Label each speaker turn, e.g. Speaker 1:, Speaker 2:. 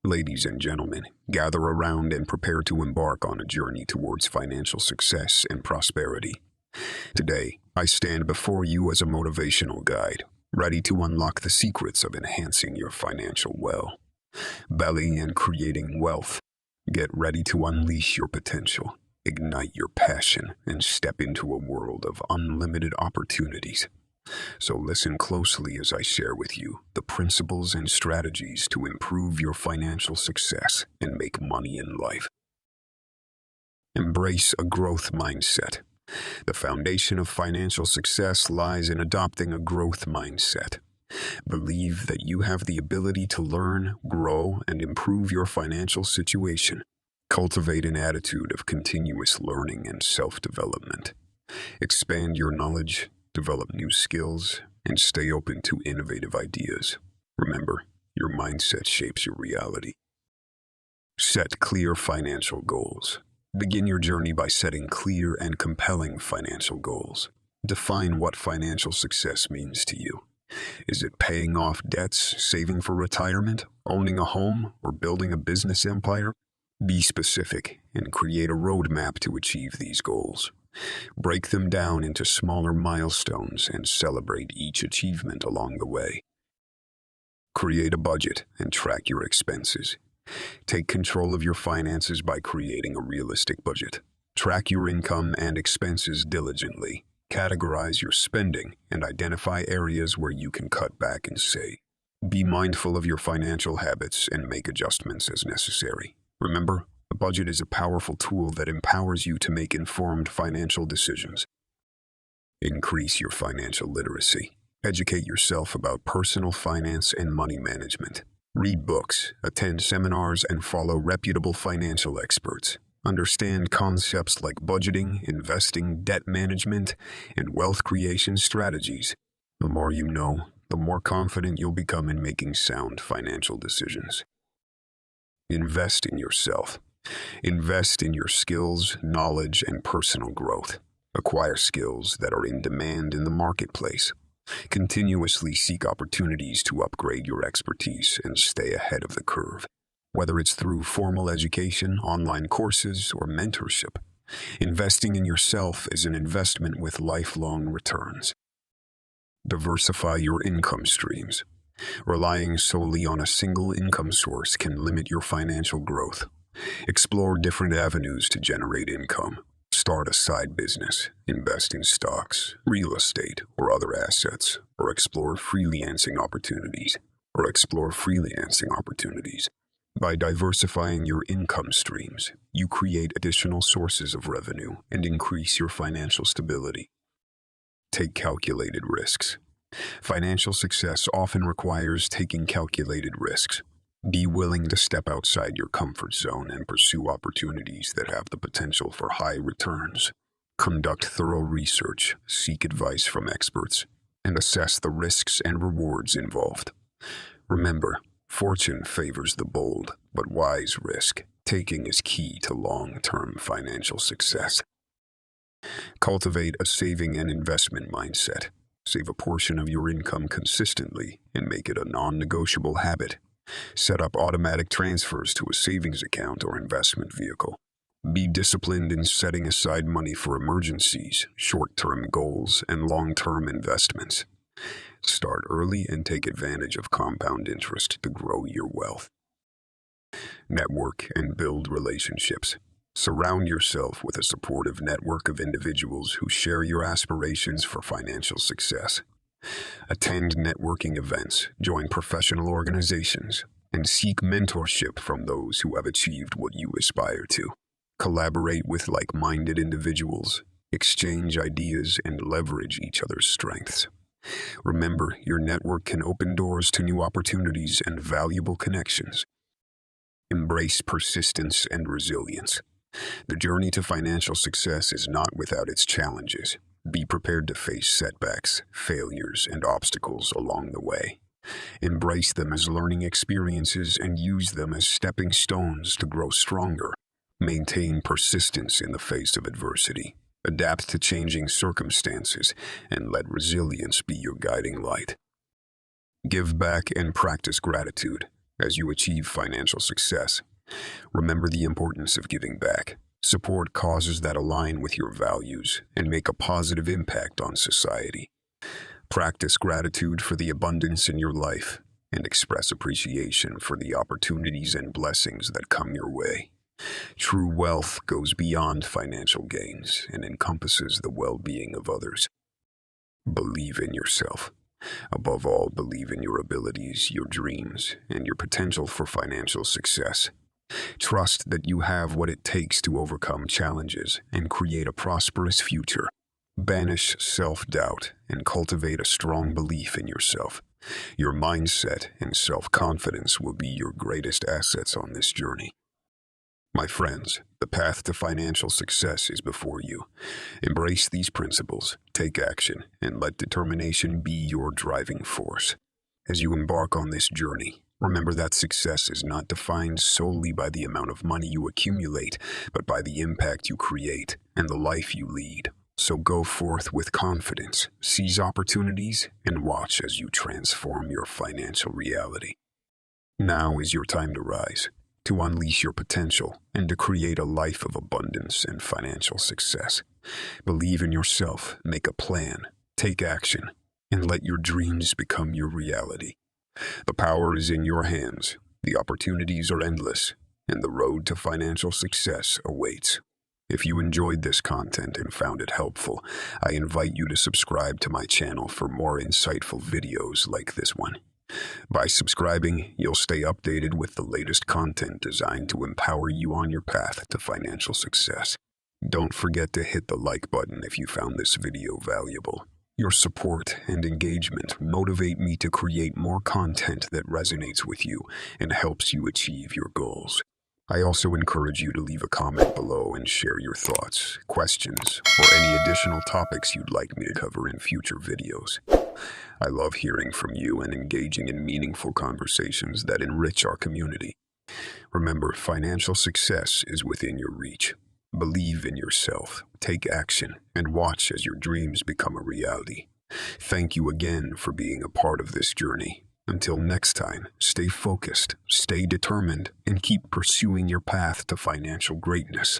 Speaker 1: Ladies and gentlemen, gather around and prepare to embark on a journey towards financial success and prosperity. Today, I stand before you as a motivational guide, ready to unlock the secrets of enhancing your financial well-being and creating wealth. Get ready to unleash your potential, ignite your passion, and step into a world of unlimited opportunities. So listen closely as I share with you the principles and strategies to improve your financial success and make money in life. Embrace a growth mindset. The foundation of financial success lies in adopting a growth mindset. Believe that you have the ability to learn, grow, and improve your financial situation. Cultivate an attitude of continuous learning and self-development. Expand your knowledge, develop new skills, and stay open to innovative ideas. Remember, your mindset shapes your reality. Set clear financial goals. Begin your journey by setting clear and compelling financial goals. Define what financial success means to you. Is it paying off debts, saving for retirement, owning a home, or building a business empire? Be specific and create a roadmap to achieve these goals. Break them down into smaller milestones and celebrate each achievement along the way. Create a budget and track your expenses. Take control of your finances by creating a realistic budget. Track your income and expenses diligently. Categorize your spending and identify areas where you can cut back and save. Be mindful of your financial habits and make adjustments as necessary. Remember, a budget is a powerful tool that empowers you to make informed financial decisions. Increase your financial literacy. Educate yourself about personal finance and money management. Read books, attend seminars, and follow reputable financial experts. Understand concepts like budgeting, investing, debt management, and wealth creation strategies. The more you know, the more confident you'll become in making sound financial decisions. Invest in yourself. Invest in your skills, knowledge, and personal growth. Acquire skills that are in demand in the marketplace. Continuously seek opportunities to upgrade your expertise and stay ahead of the curve. Whether it's through formal education, online courses, or mentorship, investing in yourself is an investment with lifelong returns. Diversify your income streams. Relying solely on a single income source can limit your financial growth. Explore different avenues to generate income. Start a side business, invest in stocks, real estate, or other assets, or explore freelancing opportunities. By diversifying your income streams, you create additional sources of revenue and increase your financial stability. Take calculated risks. Financial success often requires taking calculated risks. Be willing to step outside your comfort zone and pursue opportunities that have the potential for high returns. Conduct thorough research, seek advice from experts, and assess the risks and rewards involved. Remember, fortune favors the bold, but wise risk-taking is key to long-term financial success. Cultivate a saving and investment mindset. Save a portion of your income consistently and make it a non-negotiable habit. Set up automatic transfers to a savings account or investment vehicle. Be disciplined in setting aside money for emergencies, short-term goals, and long-term investments. Start early and take advantage of compound interest to grow your wealth. Network and build relationships. Surround yourself with a supportive network of individuals who share your aspirations for financial success. Attend networking events, join professional organizations, and seek mentorship from those who have achieved what you aspire to. Collaborate with like-minded individuals, exchange ideas, and leverage each other's strengths. Remember, your network can open doors to new opportunities and valuable connections. Embrace persistence and resilience. The journey to financial success is not without its challenges. Be prepared to face setbacks, failures, and obstacles along the way. Embrace them as learning experiences and use them as stepping stones to grow stronger. Maintain persistence in the face of adversity. Adapt to changing circumstances, and let resilience be your guiding light. Give back and practice gratitude. As you achieve financial success, remember the importance of giving back. Support causes that align with your values and make a positive impact on society. Practice gratitude for the abundance in your life and express appreciation for the opportunities and blessings that come your way. True wealth goes beyond financial gains and encompasses the well-being of others. Believe in yourself. Above all, believe in your abilities, your dreams, and your potential for financial success. Trust that you have what it takes to overcome challenges and create a prosperous future. Banish self-doubt and cultivate a strong belief in yourself. Your mindset and self-confidence will be your greatest assets on this journey. My friends, the path to financial success is before you. Embrace these principles, take action, and let determination be your driving force. As you embark on this journey, remember that success is not defined solely by the amount of money you accumulate, but by the impact you create and the life you lead. So go forth with confidence, seize opportunities, and watch as you transform your financial reality. Now is your time to rise, to unleash your potential, and to create a life of abundance and financial success. Believe in yourself, make a plan, take action, and let your dreams become your reality. The power is in your hands, the opportunities are endless, and the road to financial success awaits. If you enjoyed this content and found it helpful, I invite you to subscribe to my channel for more insightful videos like this one. By subscribing, you'll stay updated with the latest content designed to empower you on your path to financial success. Don't forget to hit the like button if you found this video valuable. Your support and engagement motivate me to create more content that resonates with you and helps you achieve your goals. I also encourage you to leave a comment below and share your thoughts, questions, or any additional topics you'd like me to cover in future videos. I love hearing from you and engaging in meaningful conversations that enrich our community. Remember, financial success is within your reach. Believe in yourself, take action, and watch as your dreams become a reality. Thank you again for being a part of this journey. Until next time, stay focused, stay determined, and keep pursuing your path to financial greatness.